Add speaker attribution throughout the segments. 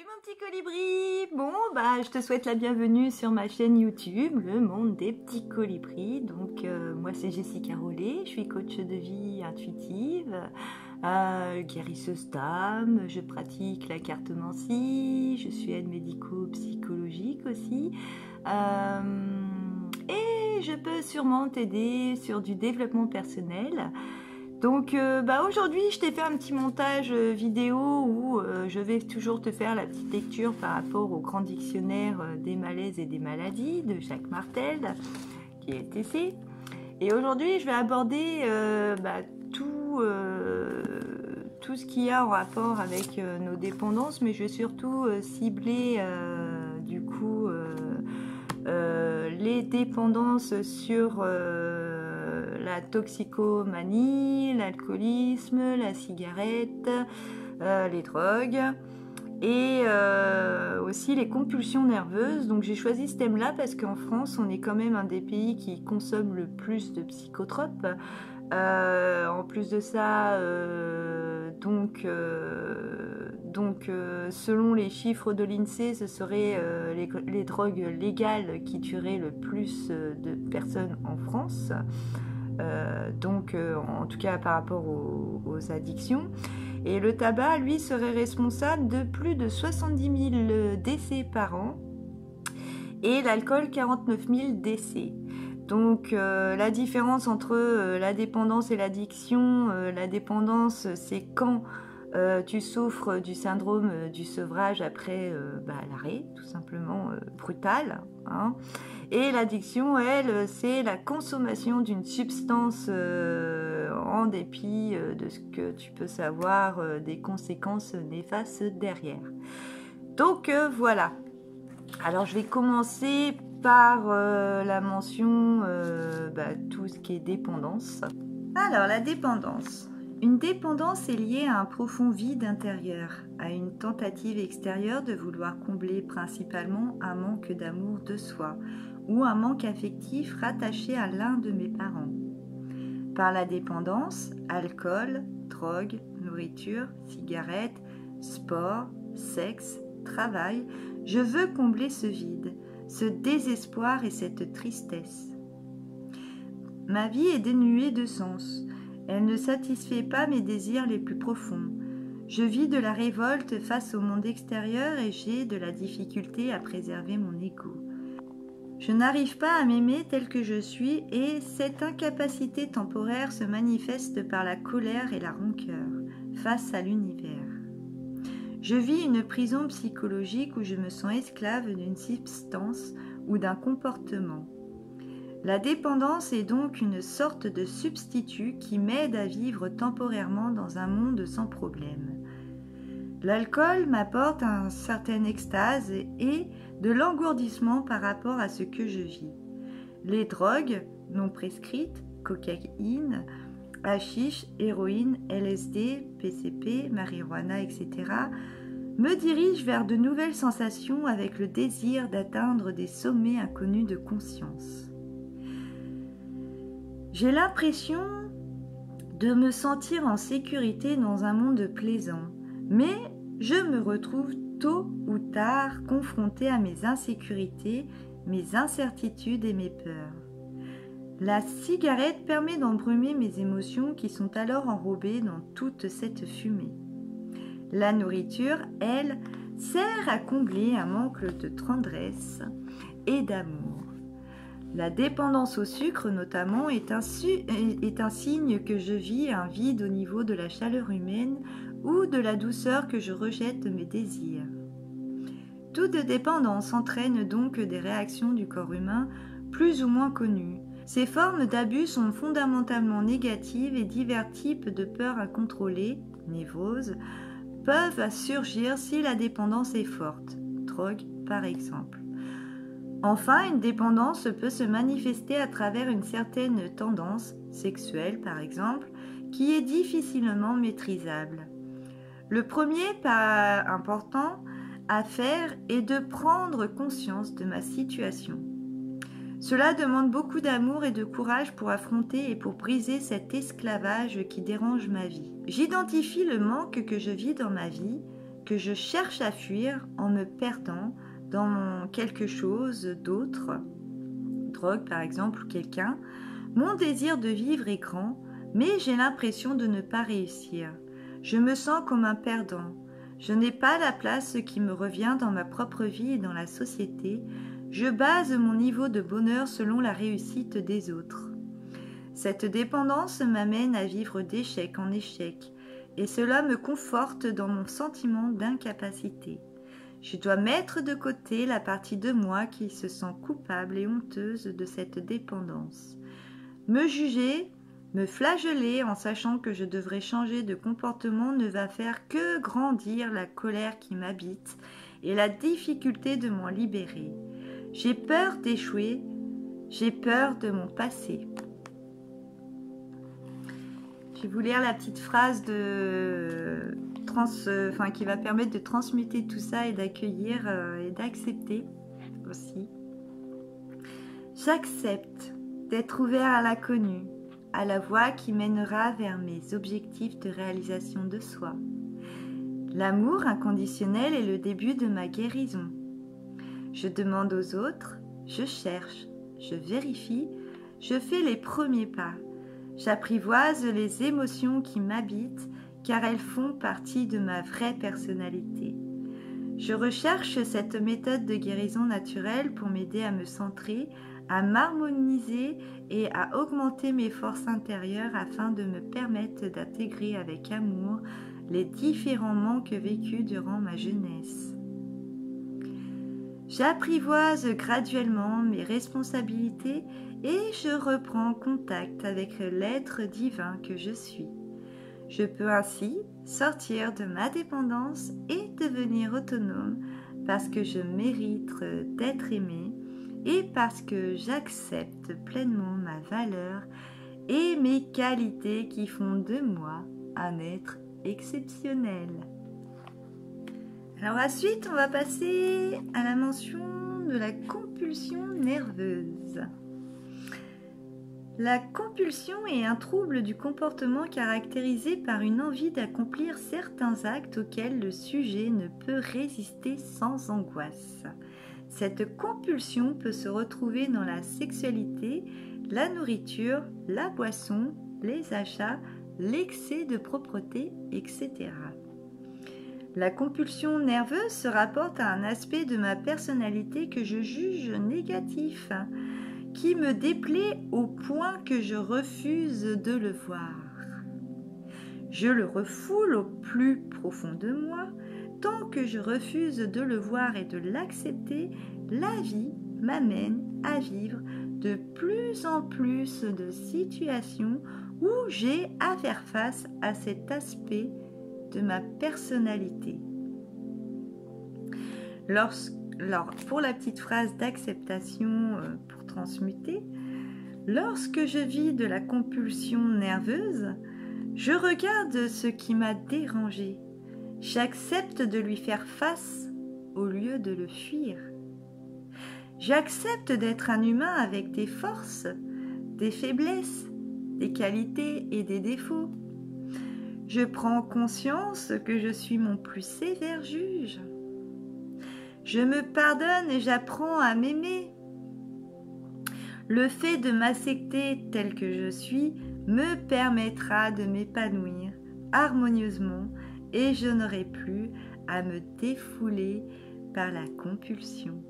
Speaker 1: Salut mon petit colibri. Bon, je te souhaite la bienvenue sur ma chaîne YouTube, Le Monde des Petits Colibris. Donc, moi c'est Jessica Rollet, je suis coach de vie intuitive, guérisseuse d'âme, je pratique la cartomancie, je suis aide médico-psychologique aussi. Et je peux sûrement t'aider sur du développement personnel. Donc aujourd'hui je t'ai fait un petit montage vidéo où je vais toujours te faire la petite lecture par rapport au grand dictionnaire des malaises et des maladies de Jacques Martel qui est TC. Et aujourd'hui je vais aborder tout ce qu'il y a en rapport avec nos dépendances, mais je vais surtout cibler les dépendances sur la toxicomanie, l'alcoolisme, la cigarette, les drogues et aussi les compulsions nerveuses. Donc j'ai choisi ce thème-là parce qu'en France, on est quand même un des pays qui consomme le plus de psychotropes. En plus de ça, selon les chiffres de l'INSEE, ce seraient les drogues légales qui tueraient le plus de personnes en France. En tout cas par rapport aux addictions. Et le tabac, lui, serait responsable de plus de 70 000 décès par an. Et l'alcool, 49 000 décès. Donc la différence entre la dépendance et l'addiction, la dépendance c'est quand tu souffres du syndrome du sevrage après l'arrêt, tout simplement brutal. Hein. Et l'addiction, elle, c'est la consommation d'une substance en dépit de ce que tu peux savoir des conséquences néfastes derrière. Donc voilà. Alors je vais commencer par la mention tout ce qui est dépendance. Alors la dépendance. Une dépendance est liée à un profond vide intérieur, à une tentative extérieure de vouloir combler principalement un manque d'amour de soi ou un manque affectif rattaché à l'un de mes parents. Par la dépendance, alcool, drogue, nourriture, cigarette, sport, sexe, travail, je veux combler ce vide, ce désespoir et cette tristesse. Ma vie est dénuée de sens. Elle ne satisfait pas mes désirs les plus profonds. Je vis de la révolte face au monde extérieur et j'ai de la difficulté à préserver mon ego. Je n'arrive pas à m'aimer tel que je suis et cette incapacité temporaire se manifeste par la colère et la rancœur face à l'univers. Je vis une prison psychologique où je me sens esclave d'une substance ou d'un comportement. La dépendance est donc une sorte de substitut qui m'aide à vivre temporairement dans un monde sans problème. L'alcool m'apporte une certaine extase et de l'engourdissement par rapport à ce que je vis. Les drogues non prescrites, cocaïne, hashish, héroïne, LSD, PCP, marijuana, etc., me dirigent vers de nouvelles sensations avec le désir d'atteindre des sommets inconnus de conscience. J'ai l'impression de me sentir en sécurité dans un monde plaisant, mais je me retrouve tôt ou tard confrontée à mes insécurités, mes incertitudes et mes peurs. La cigarette permet d'embrumer mes émotions qui sont alors enrobées dans toute cette fumée. La nourriture, elle, sert à combler un manque de tendresse et d'amour. La dépendance au sucre, notamment, est un signe que je vis un vide au niveau de la chaleur humaine ou de la douceur que je rejette mes désirs. Toute dépendance entraîne donc des réactions du corps humain plus ou moins connues. Ces formes d'abus sont fondamentalement négatives et divers types de peurs incontrôlées, névroses, peuvent surgir si la dépendance est forte, drogue par exemple. Enfin, une dépendance peut se manifester à travers une certaine tendance, sexuelle par exemple, qui est difficilement maîtrisable. Le premier pas important à faire est de prendre conscience de ma situation. Cela demande beaucoup d'amour et de courage pour affronter et pour briser cet esclavage qui dérange ma vie. J'identifie le manque que je vis dans ma vie, que je cherche à fuir en me perdant dans quelque chose d'autre, drogue par exemple, ou quelqu'un. Mon désir de vivre est grand, mais j'ai l'impression de ne pas réussir. Je me sens comme un perdant. Je n'ai pas la place qui me revient dans ma propre vie et dans la société. Je base mon niveau de bonheur selon la réussite des autres. Cette dépendance m'amène à vivre d'échec en échec, et cela me conforte dans mon sentiment d'incapacité. Je dois mettre de côté la partie de moi qui se sent coupable et honteuse de cette dépendance. Me juger, me flageller en sachant que je devrais changer de comportement ne va faire que grandir la colère qui m'habite et la difficulté de m'en libérer. J'ai peur d'échouer, j'ai peur de mon passé. Je vais vous lire la petite phrase qui va permettre de transmuter tout ça et d'accueillir et d'accepter aussi. J'accepte d'être ouvert à l'inconnu, à la voie qui mènera vers mes objectifs de réalisation de soi. L'amour inconditionnel est le début de ma guérison. Je demande aux autres, je cherche, je vérifie, je fais les premiers pas. J'apprivoise les émotions qui m'habitent car elles font partie de ma vraie personnalité. Je recherche cette méthode de guérison naturelle pour m'aider à me centrer, à m'harmoniser et à augmenter mes forces intérieures afin de me permettre d'intégrer avec amour les différents manques vécus durant ma jeunesse. J'apprivoise graduellement mes responsabilités et je reprends contact avec l'être divin que je suis. Je peux ainsi sortir de ma dépendance et devenir autonome parce que je mérite d'être aimée et parce que j'accepte pleinement ma valeur et mes qualités qui font de moi un être exceptionnel. Alors ensuite, on va passer à la mention de la compulsion nerveuse. La compulsion est un trouble du comportement caractérisé par une envie d'accomplir certains actes auxquels le sujet ne peut résister sans angoisse. Cette compulsion peut se retrouver dans la sexualité, la nourriture, la boisson, les achats, l'excès de propreté, etc. La compulsion nerveuse se rapporte à un aspect de ma personnalité que je juge négatif, qui me déplaît au point que je refuse de le voir. Je le refoule au plus profond de moi. Tant que je refuse de le voir et de l'accepter, la vie m'amène à vivre de plus en plus de situations où j'ai à faire face à cet aspect de ma personnalité. Pour la petite phrase d'acceptation pour transmuter, lorsque je vis de la compulsion nerveuse, je regarde ce qui m'a dérangé. J'accepte de lui faire face au lieu de le fuir. J'accepte d'être un humain avec des forces, des faiblesses, des qualités et des défauts. Je prends conscience que je suis mon plus sévère juge. Je me pardonne et j'apprends à m'aimer. Le fait de m'accepter tel que je suis me permettra de m'épanouir harmonieusement et je n'aurai plus à me défouler par la compulsion.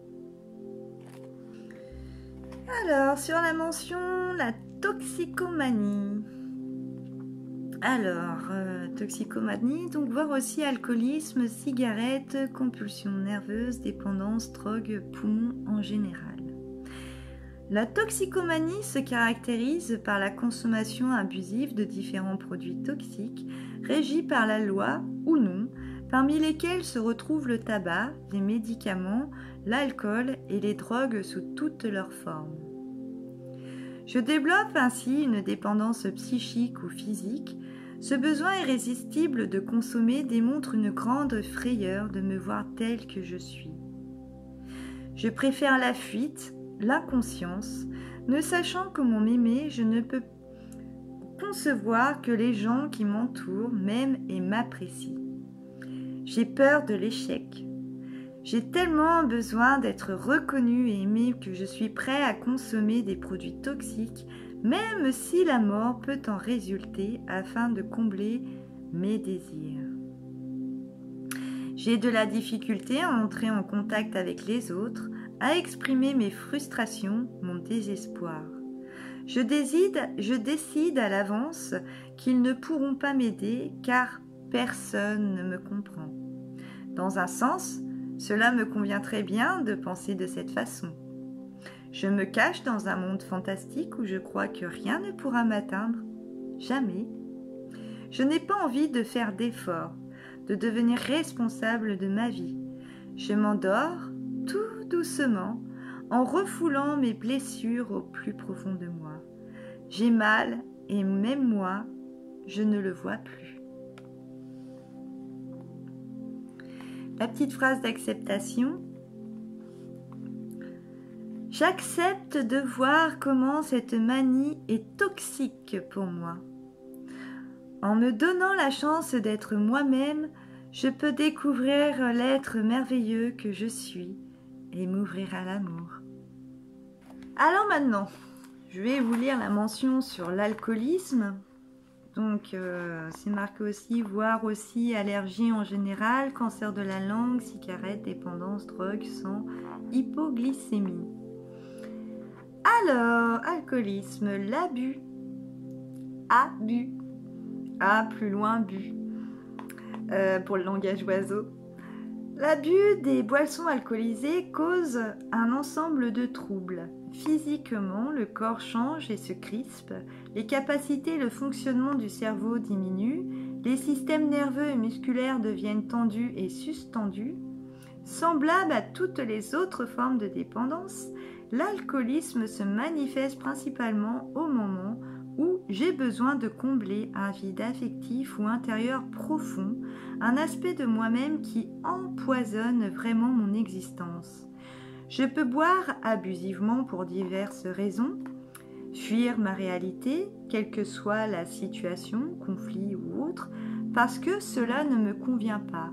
Speaker 1: Alors, sur la mention, la toxicomanie. Alors, toxicomanie, donc voir aussi alcoolisme, cigarette, compulsion nerveuse, dépendance, drogue, poumon en général. La toxicomanie se caractérise par la consommation abusive de différents produits toxiques, régis par la loi ou non, parmi lesquels se retrouvent le tabac, les médicaments, l'alcool et les drogues sous toutes leurs formes. Je développe ainsi une dépendance psychique ou physique. Ce besoin irrésistible de consommer démontre une grande frayeur de me voir telle que je suis. Je préfère la fuite, l'inconscience, ne sachant comment m'aimer, je ne peux concevoir que les gens qui m'entourent m'aiment et m'apprécient. J'ai peur de l'échec. J'ai tellement besoin d'être reconnu et aimé que je suis prêt à consommer des produits toxiques, même si la mort peut en résulter afin de combler mes désirs. J'ai de la difficulté à entrer en contact avec les autres, à exprimer mes frustrations, mon désespoir. Je décide à l'avance qu'ils ne pourront pas m'aider car personne ne me comprend. Dans un sens, cela me convient très bien de penser de cette façon. Je me cache dans un monde fantastique où je crois que rien ne pourra m'atteindre. Jamais. Je n'ai pas envie de faire d'efforts, de devenir responsable de ma vie. Je m'endors tout doucement en refoulant mes blessures au plus profond de moi. J'ai mal et même moi, je ne le vois plus. La petite phrase d'acceptation. J'accepte de voir comment cette manie est toxique pour moi. En me donnant la chance d'être moi-même, je peux découvrir l'être merveilleux que je suis et m'ouvrir à l'amour. Alors maintenant, je vais vous lire la mention sur l'alcoolisme. Donc, c'est marqué aussi, voire aussi allergie en général, cancer de la langue, cigarette, dépendance, drogue, sang, hypoglycémie. Alors, alcoolisme, l'abus. Abus. A, plus loin, bu. Pour le langage oiseau. L'abus des boissons alcoolisées cause un ensemble de troubles. Physiquement, le corps change et se crispe, les capacités et le fonctionnement du cerveau diminuent, les systèmes nerveux et musculaires deviennent tendus et sustendus. Semblable à toutes les autres formes de dépendance, l'alcoolisme se manifeste principalement au moment où j'ai besoin de combler un vide affectif ou intérieur profond, un aspect de moi-même qui empoisonne vraiment mon existence. Je peux boire abusivement pour diverses raisons, fuir ma réalité, quelle que soit la situation, conflit ou autre, parce que cela ne me convient pas.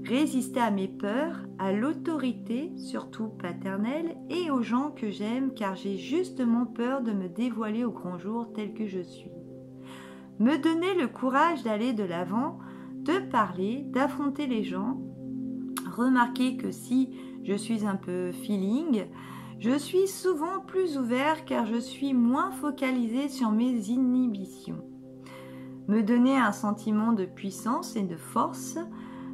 Speaker 1: Résister à mes peurs, à l'autorité, surtout paternelle, et aux gens que j'aime, car j'ai justement peur de me dévoiler au grand jour tel que je suis. Me donner le courage d'aller de l'avant, de parler, d'affronter les gens. Remarquer que si je suis un peu feeling, je suis souvent plus ouvert car je suis moins focalisé sur mes inhibitions. Me donner un sentiment de puissance et de force,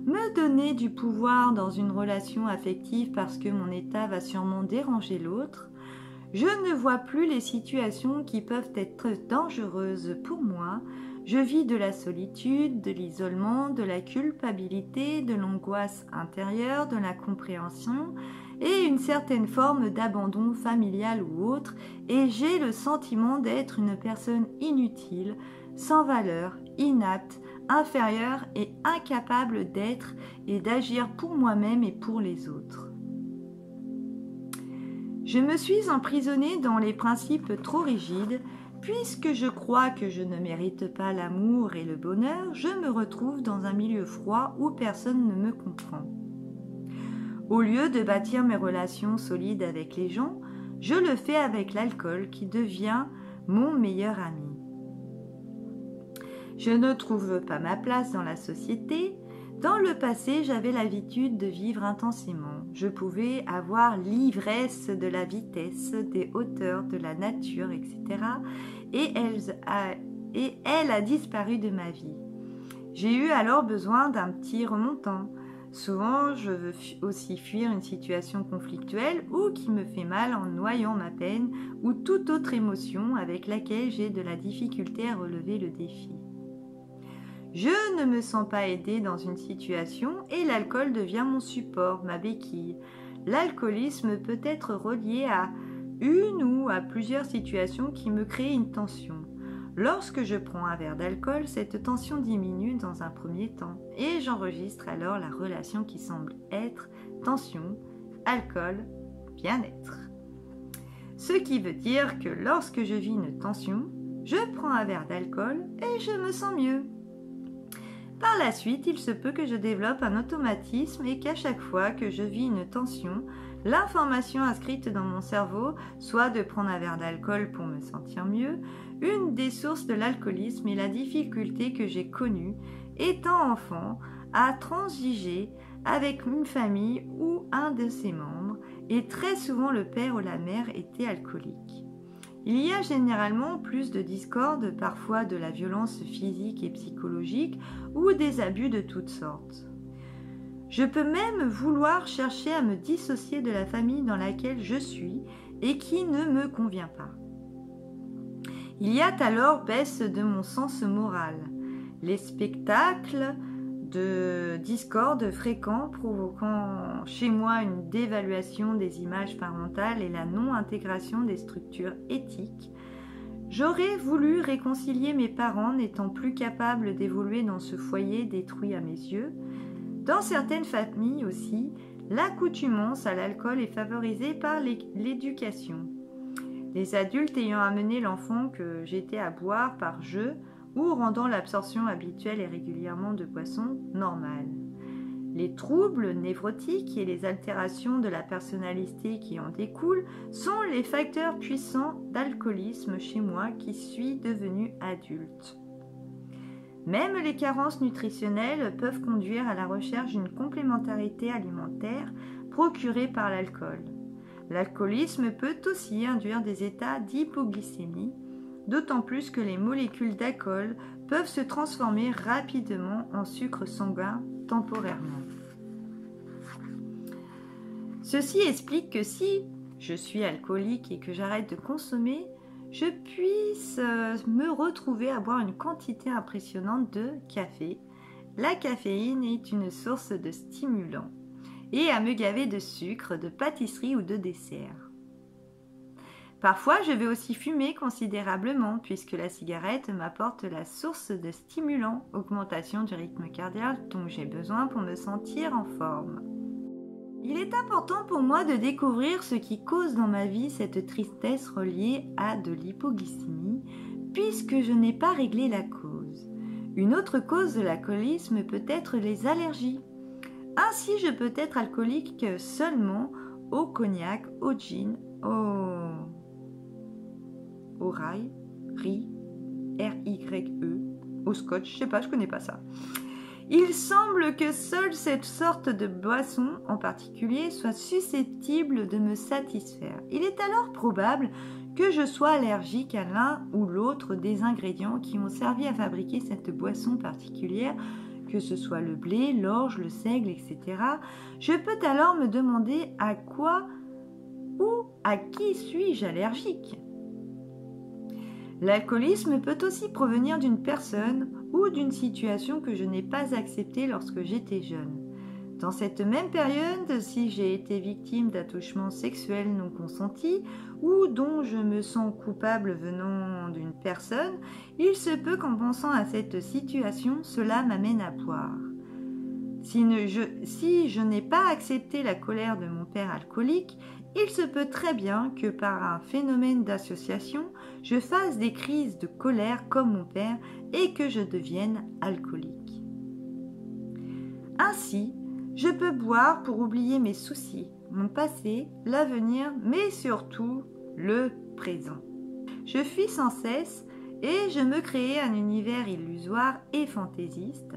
Speaker 1: me donner du pouvoir dans une relation affective parce que mon état va sûrement déranger l'autre. Je ne vois plus les situations qui peuvent être dangereuses pour moi. Je vis de la solitude, de l'isolement, de la culpabilité, de l'angoisse intérieure, de l'incompréhension et une certaine forme d'abandon familial ou autre, et j'ai le sentiment d'être une personne inutile, sans valeur, inapte, inférieure et incapable d'être et d'agir pour moi-même et pour les autres. Je me suis emprisonnée dans les principes trop rigides. Puisque je crois que je ne mérite pas l'amour et le bonheur, je me retrouve dans un milieu froid où personne ne me comprend. Au lieu de bâtir mes relations solides avec les gens, je le fais avec l'alcool qui devient mon meilleur ami. Je ne trouve pas ma place dans la société. Dans le passé, j'avais l'habitude de vivre intensément. Je pouvais avoir l'ivresse de la vitesse, des hauteurs, de la nature, etc. Et elle a disparu de ma vie. J'ai eu alors besoin d'un petit remontant. Souvent, je veux aussi fuir une situation conflictuelle ou qui me fait mal en noyant ma peine ou toute autre émotion avec laquelle j'ai de la difficulté à relever le défi. Je ne me sens pas aidée dans une situation et l'alcool devient mon support, ma béquille. L'alcoolisme peut être relié à une ou à plusieurs situations qui me créent une tension. Lorsque je prends un verre d'alcool, cette tension diminue dans un premier temps et j'enregistre alors la relation qui semble être tension, alcool, bien-être. Ce qui veut dire que lorsque je vis une tension, je prends un verre d'alcool et je me sens mieux. Par la suite, il se peut que je développe un automatisme et qu'à chaque fois que je vis une tension, l'information inscrite dans mon cerveau, soit de prendre un verre d'alcool pour me sentir mieux, une des sources de l'alcoolisme est la difficulté que j'ai connue, étant enfant, à transiger avec une famille ou un de ses membres, et très souvent le père ou la mère était alcoolique. Il y a généralement plus de discorde, parfois de la violence physique et psychologique ou des abus de toutes sortes. Je peux même vouloir chercher à me dissocier de la famille dans laquelle je suis et qui ne me convient pas. Il y a alors baisse de mon sens moral. Les spectacles de discorde fréquents provoquant chez moi une dévaluation des images parentales et la non-intégration des structures éthiques. J'aurais voulu réconcilier mes parents n'étant plus capables d'évoluer dans ce foyer détruit à mes yeux. Dans certaines familles aussi, l'accoutumance à l'alcool est favorisée par l'éducation. Les adultes ayant amené l'enfant que j'étais à boire par jeu ou rendant l'absorption habituelle et régulièrement de boissons normale. Les troubles névrotiques et les altérations de la personnalité qui en découlent sont les facteurs puissants d'alcoolisme chez moi qui suis devenue adulte. Même les carences nutritionnelles peuvent conduire à la recherche d'une complémentarité alimentaire procurée par l'alcool. L'alcoolisme peut aussi induire des états d'hypoglycémie, d'autant plus que les molécules d'alcool peuvent se transformer rapidement en sucre sanguin temporairement. Ceci explique que si je suis alcoolique et que j'arrête de consommer, je puisse me retrouver à boire une quantité impressionnante de café. La caféine est une source de stimulant et à me gaver de sucre, de pâtisserie ou de dessert. Parfois, je vais aussi fumer considérablement puisque la cigarette m'apporte la source de stimulant, augmentation du rythme cardiaque dont j'ai besoin pour me sentir en forme. Il est important pour moi de découvrir ce qui cause dans ma vie cette tristesse reliée à de l'hypoglycémie puisque je n'ai pas réglé la cause. Une autre cause de l'alcoolisme peut être les allergies. Ainsi, je peux être alcoolique seulement au cognac, au gin, au rye, R-Y-E, au scotch, je sais pas, je connais pas ça. Il semble que seule cette sorte de boisson en particulier soit susceptible de me satisfaire. Il est alors probable que je sois allergique à l'un ou l'autre des ingrédients qui ont servi à fabriquer cette boisson particulière, que ce soit le blé, l'orge, le seigle, etc. Je peux alors me demander à quoi ou à qui suis-je allergique. L'alcoolisme peut aussi provenir d'une personne ou d'une situation que je n'ai pas acceptée lorsque j'étais jeune. Dans cette même période, si j'ai été victime d'attouchements sexuels non consentis ou dont je me sens coupable venant d'une personne, il se peut qu'en pensant à cette situation, cela m'amène à boire. Si je n'ai pas accepté la colère de mon père alcoolique, il se peut très bien que par un phénomène d'association, je fasse des crises de colère comme mon père et que je devienne alcoolique. Ainsi, je peux boire pour oublier mes soucis, mon passé, l'avenir, mais surtout le présent. Je fuis sans cesse et je me crée un univers illusoire et fantaisiste,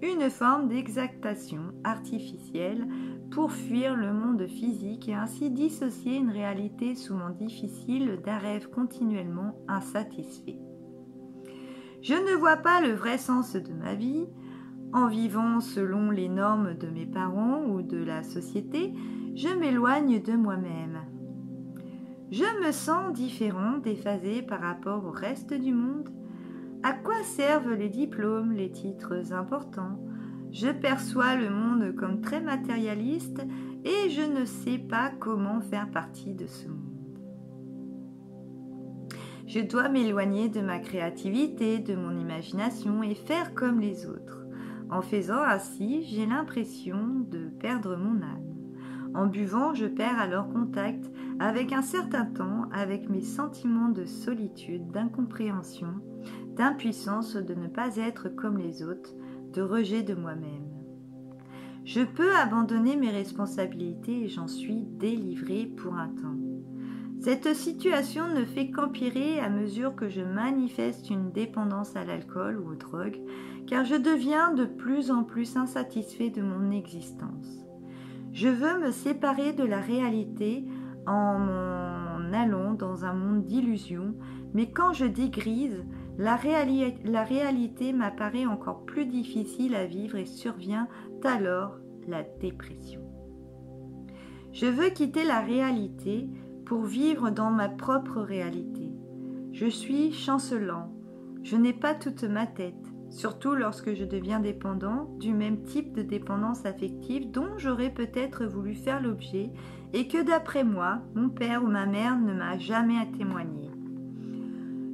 Speaker 1: une forme d'exaltation artificielle pour fuir le monde physique et ainsi dissocier une réalité souvent difficile d'un rêve continuellement insatisfait. Je ne vois pas le vrai sens de ma vie. En vivant selon les normes de mes parents ou de la société, je m'éloigne de moi-même. Je me sens différent, déphasé par rapport au reste du monde. À quoi servent les diplômes, les titres importants ? Je perçois le monde comme très matérialiste et je ne sais pas comment faire partie de ce monde. Je dois m'éloigner de ma créativité, de mon imagination et faire comme les autres. En faisant ainsi, j'ai l'impression de perdre mon âme. En buvant, je perds alors contact avec un certain temps, avec mes sentiments de solitude, d'incompréhension, d'impuissance de ne pas être comme les autres, de rejet de moi-même. Je peux abandonner mes responsabilités et j'en suis délivrée pour un temps. Cette situation ne fait qu'empirer à mesure que je manifeste une dépendance à l'alcool ou aux drogues, car je deviens de plus en plus insatisfait de mon existence. Je veux me séparer de la réalité en m'en allant dans un monde d'illusions, mais quand je dégrise, la réalité m'apparaît encore plus difficile à vivre et survient alors la dépression. Je veux quitter la réalité pour vivre dans ma propre réalité. Je suis chancelant, je n'ai pas toute ma tête, surtout lorsque je deviens dépendant du même type de dépendance affective dont j'aurais peut-être voulu faire l'objet et que d'après moi, mon père ou ma mère ne m'a jamais témoigné.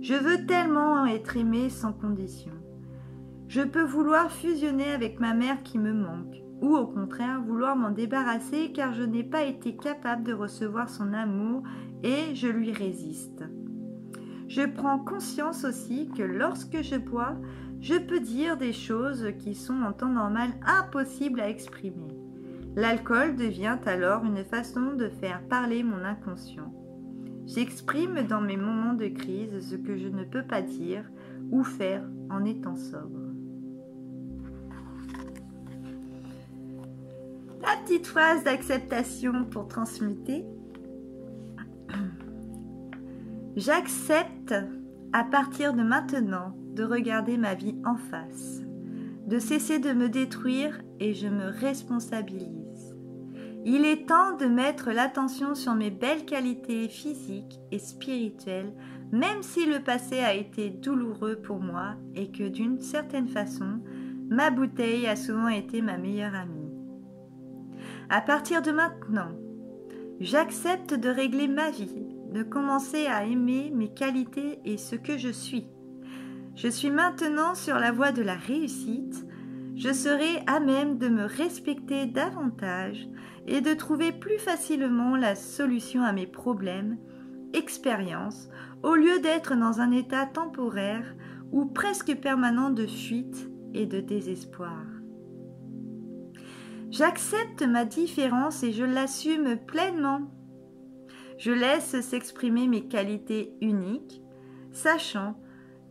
Speaker 1: Je veux tellement être aimé sans condition. Je peux vouloir fusionner avec ma mère qui me manque, ou au contraire vouloir m'en débarrasser car je n'ai pas été capable de recevoir son amour et je lui résiste. Je prends conscience aussi que lorsque je bois, je peux dire des choses qui sont en temps normal impossibles à exprimer. L'alcool devient alors une façon de faire parler mon inconscient. J'exprime dans mes moments de crise ce que je ne peux pas dire ou faire en étant sobre. La petite phrase d'acceptation pour transmuter. J'accepte à partir de maintenant de regarder ma vie en face, de cesser de me détruire et je me responsabilise. Il est temps de mettre l'attention sur mes belles qualités physiques et spirituelles, même si le passé a été douloureux pour moi et que d'une certaine façon, ma bouteille a souvent été ma meilleure amie. À partir de maintenant, j'accepte de régler ma vie, de commencer à aimer mes qualités et ce que je suis. Je suis maintenant sur la voie de la réussite. Je serai à même de me respecter davantage et de trouver plus facilement la solution à mes problèmes, expériences, au lieu d'être dans un état temporaire ou presque permanent de fuite et de désespoir. J'accepte ma différence et je l'assume pleinement. Je laisse s'exprimer mes qualités uniques, sachant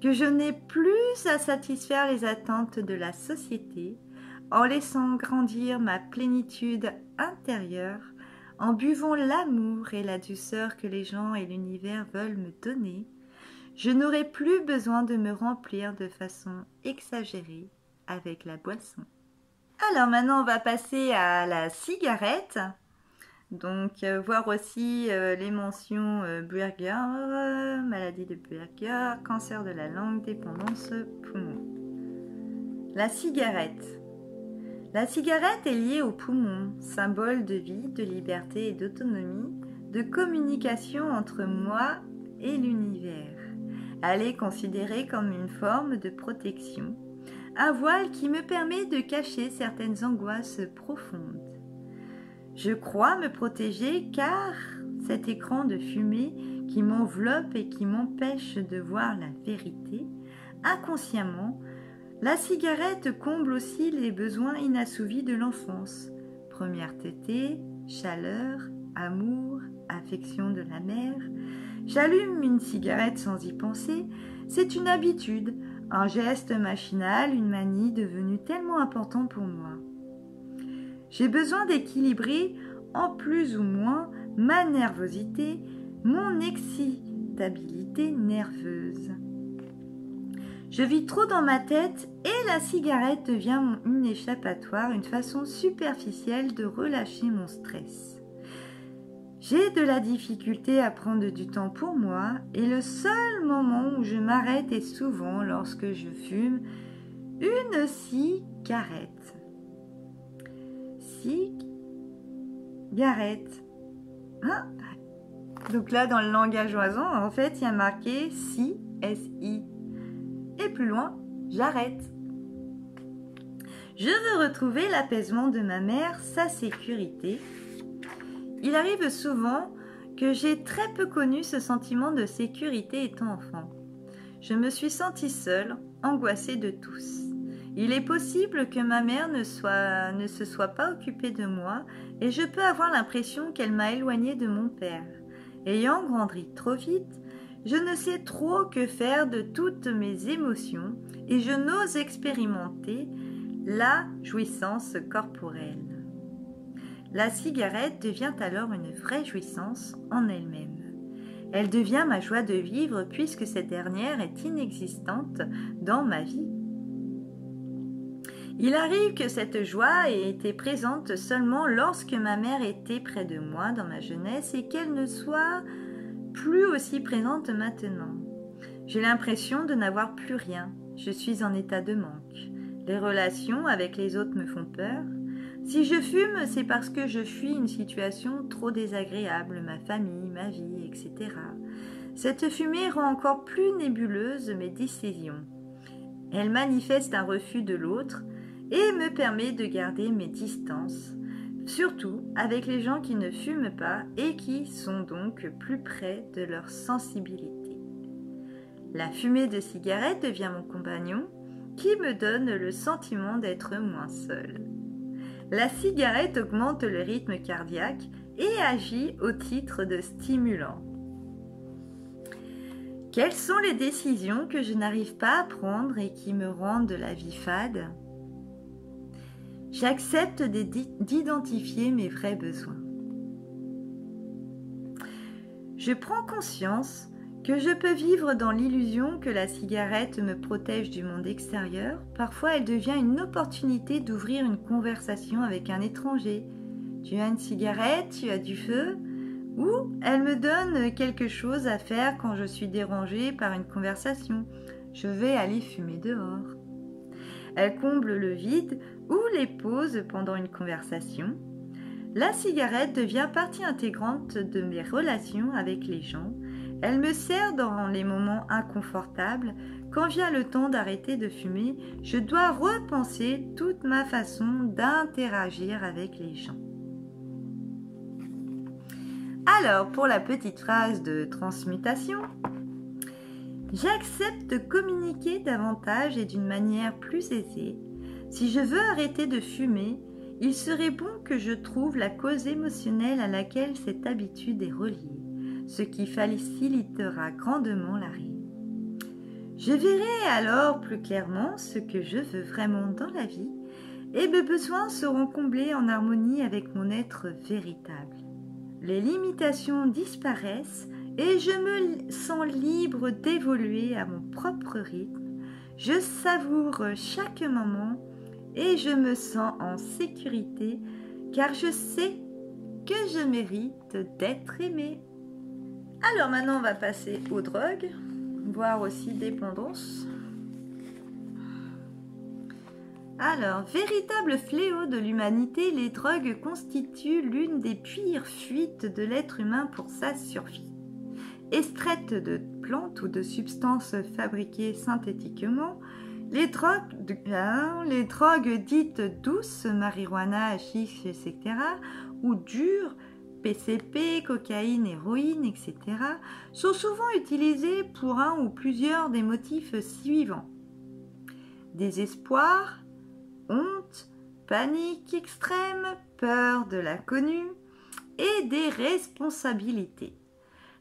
Speaker 1: que je n'ai plus à satisfaire les attentes de la société, en laissant grandir ma plénitude intérieure, en buvant l'amour et la douceur que les gens et l'univers veulent me donner. Je n'aurai plus besoin de me remplir de façon exagérée avec la boisson. Alors maintenant, on va passer à la cigarette. Donc, voir aussi les mentions Buerger, maladie de Buerger, cancer de la langue, dépendance poumon. La cigarette. La cigarette est liée au poumon, symbole de vie, de liberté et d'autonomie, de communication entre moi et l'univers. Elle est considérée comme une forme de protection, un voile qui me permet de cacher certaines angoisses profondes. Je crois me protéger car cet écran de fumée qui m'enveloppe et qui m'empêche de voir la vérité, inconsciemment, la cigarette comble aussi les besoins inassouvis de l'enfance. Première tétée, chaleur, amour, affection de la mère. J'allume une cigarette sans y penser, c'est une habitude, un geste machinal, une manie devenue tellement important pour moi. J'ai besoin d'équilibrer, en plus ou moins, ma nervosité, mon excitabilité nerveuse. Je vis trop dans ma tête et la cigarette devient une échappatoire, une façon superficielle de relâcher mon stress. J'ai de la difficulté à prendre du temps pour moi et le seul moment où je m'arrête est souvent lorsque je fume une cigarette. Cigarette. Hein? Donc là, dans le langage oiseau, en fait, il y a marqué si, S-I. Et plus loin, j'arrête. Je veux retrouver l'apaisement de ma mère, sa sécurité. Il arrive souvent que j'ai très peu connu ce sentiment de sécurité étant enfant. Je me suis sentie seule, angoissée de tous. Il est possible que ma mère ne se soit pas occupée de moi et je peux avoir l'impression qu'elle m'a éloignée de mon père. Ayant grandi trop vite, je ne sais trop que faire de toutes mes émotions et je n'ose expérimenter la jouissance corporelle. La cigarette devient alors une vraie jouissance en elle-même. Elle devient ma joie de vivre puisque cette dernière est inexistante dans ma vie. Il arrive que cette joie ait été présente seulement lorsque ma mère était près de moi dans ma jeunesse et qu'elle ne soit plus aussi présente maintenant. J'ai l'impression de n'avoir plus rien. Je suis en état de manque. Les relations avec les autres me font peur. Si je fume, c'est parce que je fuis une situation trop désagréable, ma famille, ma vie, etc. Cette fumée rend encore plus nébuleuses mes décisions. Elle manifeste un refus de l'autre et me permet de garder mes distances, surtout avec les gens qui ne fument pas et qui sont donc plus près de leur sensibilité. La fumée de cigarette devient mon compagnon qui me donne le sentiment d'être moins seule. La cigarette augmente le rythme cardiaque et agit au titre de stimulant. Quelles sont les décisions que je n'arrive pas à prendre et qui me rendent la vie fade ? J'accepte d'identifier mes vrais besoins. Je prends conscience que je peux vivre dans l'illusion que la cigarette me protège du monde extérieur. Parfois, elle devient une opportunité d'ouvrir une conversation avec un étranger. Tu as une cigarette, tu as du feu, ou elle me donne quelque chose à faire quand je suis dérangée par une conversation. Je vais aller fumer dehors. Elle comble le vide ou les pauses pendant une conversation. La cigarette devient partie intégrante de mes relations avec les gens. Elle me sert dans les moments inconfortables. Quand vient le temps d'arrêter de fumer, je dois repenser toute ma façon d'interagir avec les gens. Alors, pour la petite phrase de transmutation, j'accepte de communiquer davantage et d'une manière plus aisée. Si je veux arrêter de fumer, il serait bon que je trouve la cause émotionnelle à laquelle cette habitude est reliée, ce qui facilitera grandement l'arrêt. Je verrai alors plus clairement ce que je veux vraiment dans la vie et mes besoins seront comblés en harmonie avec mon être véritable. Les limitations disparaissent et je me sens libre d'évoluer à mon propre rythme. Je savoure chaque moment et je me sens en sécurité car je sais que je mérite d'être aimée. Alors maintenant on va passer aux drogues, voire aussi dépendance. Alors, véritable fléau de l'humanité, les drogues constituent l'une des pires fuites de l'être humain pour sa survie. Extraites de plantes ou de substances fabriquées synthétiquement, les drogues dites douces, marijuana, hashish, etc., ou dures, PCP, cocaïne, héroïne, etc., sont souvent utilisées pour un ou plusieurs des motifs suivants. Désespoir, honte, panique extrême, peur de l'inconnu et des responsabilités.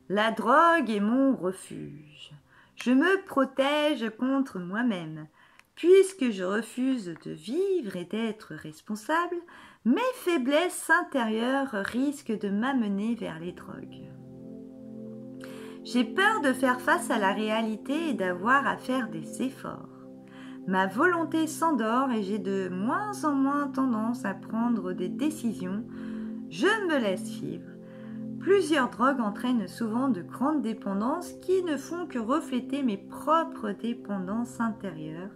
Speaker 1: La drogue est mon refuge. Je me protège contre moi-même. Puisque je refuse de vivre et d'être responsable, mes faiblesses intérieures risquent de m'amener vers les drogues. J'ai peur de faire face à la réalité et d'avoir à faire des efforts. Ma volonté s'endort et j'ai de moins en moins tendance à prendre des décisions. Je me laisse vivre. Plusieurs drogues entraînent souvent de grandes dépendances qui ne font que refléter mes propres dépendances intérieures.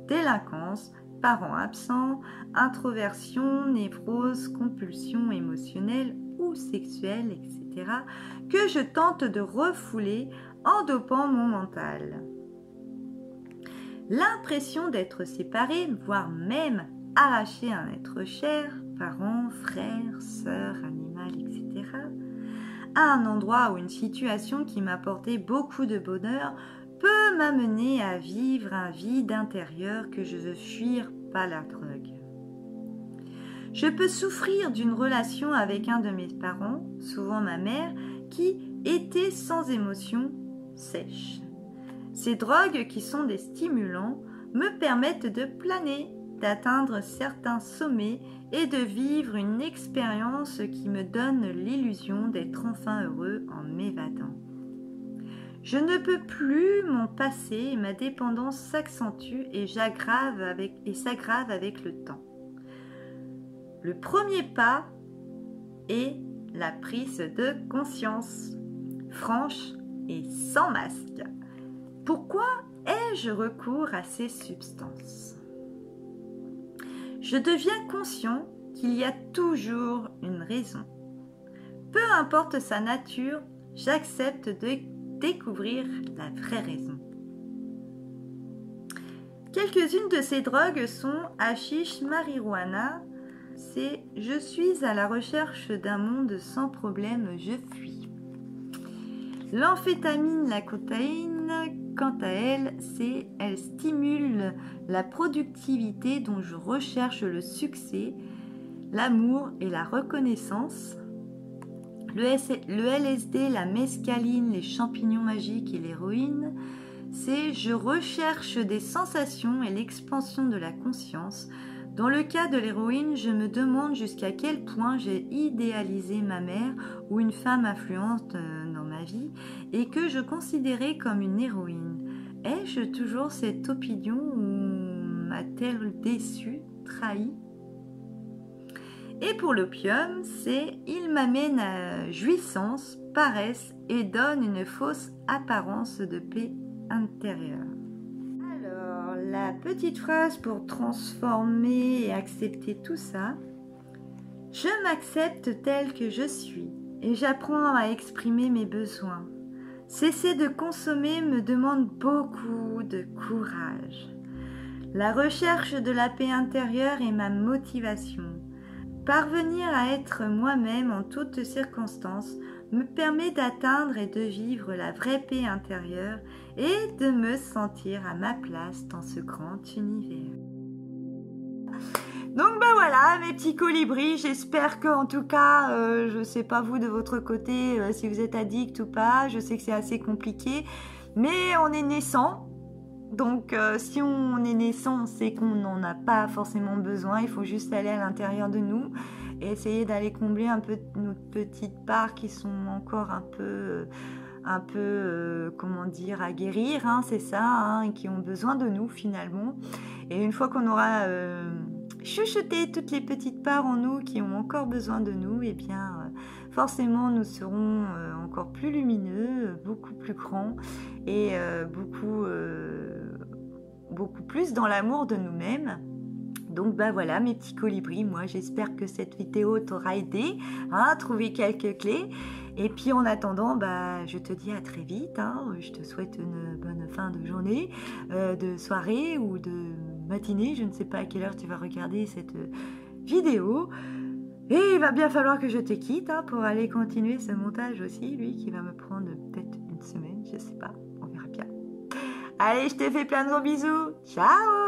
Speaker 1: Délinquance, parents absents, introversion, névrose, compulsion émotionnelle ou sexuelle, etc., que je tente de refouler en dopant mon mental. L'impression d'être séparé, voire même arraché à un être cher, parents, frères, sœurs, animal, etc., à un endroit ou une situation qui m'apportait beaucoup de bonheur, peut m'amener à vivre un vide intérieur que je veux fuir par la drogue. Je peux souffrir d'une relation avec un de mes parents, souvent ma mère, qui était sans émotion, sèche. Ces drogues, qui sont des stimulants, me permettent de planer, d'atteindre certains sommets et de vivre une expérience qui me donne l'illusion d'être enfin heureux en m'évadant. Je ne peux plus m'en passer et ma dépendance s'accentue et s'aggrave avec le temps. Le premier pas est la prise de conscience, franche et sans masque. Pourquoi ai-je recours à ces substances? Je deviens conscient qu'il y a toujours une raison. Peu importe sa nature, j'accepte de découvrir la vraie raison. Quelques-unes de ces drogues sont hashish, marijuana. C'est « Je suis à la recherche d'un monde sans problème, je fuis ». L'amphétamine, la cocaïne, quant à elle, elle stimule la productivité dont je recherche le succès, l'amour et la reconnaissance. Le LSD, la mescaline, les champignons magiques et l'héroïne, c'est « Je recherche des sensations et l'expansion de la conscience ». Dans le cas de l'héroïne, je me demande jusqu'à quel point j'ai idéalisé ma mère ou une femme influente dans ma vie et que je considérais comme une héroïne. Ai-je toujours cette opinion ou m'a-t-elle déçue, trahie? Et pour l'opium, c'est « Il m'amène à jouissance, paresse et donne une fausse apparence de paix intérieure ». La petite phrase pour transformer et accepter tout ça. Je m'accepte telle que je suis et j'apprends à exprimer mes besoins. Cesser de consommer me demande beaucoup de courage. La recherche de la paix intérieure est ma motivation. Parvenir à être moi-même en toutes circonstances me permet d'atteindre et de vivre la vraie paix intérieure et de me sentir à ma place dans ce grand univers. Donc ben voilà mes petits colibris, j'espère que en tout cas, je ne sais pas vous de votre côté si vous êtes addict ou pas, je sais que c'est assez compliqué, mais on est naissant. Donc si on est naissant, c'est qu'on n'en a pas forcément besoin, il faut juste aller à l'intérieur de nous et essayer d'aller combler un peu nos petites parts qui sont encore un peu comment dire, à guérir, hein, c'est ça, hein, et qui ont besoin de nous finalement. Et une fois qu'on aura chuchoté toutes les petites parts en nous qui ont encore besoin de nous, et bien forcément nous serons encore plus lumineux, beaucoup plus grands et beaucoup plus dans l'amour de nous-mêmes. Donc ben voilà mes petits colibris, moi j'espère que cette vidéo t'aura aidé à trouver quelques clés. Et puis en attendant, je te dis à très vite, hein. Je te souhaite une bonne fin de journée, de soirée ou de matinée, je ne sais pas à quelle heure tu vas regarder cette vidéo. Et il va bien falloir que je te quitte pour aller continuer ce montage aussi, lui qui va me prendre peut-être une semaine, je ne sais pas, on verra bien. Allez, je te fais plein de gros bisous, ciao!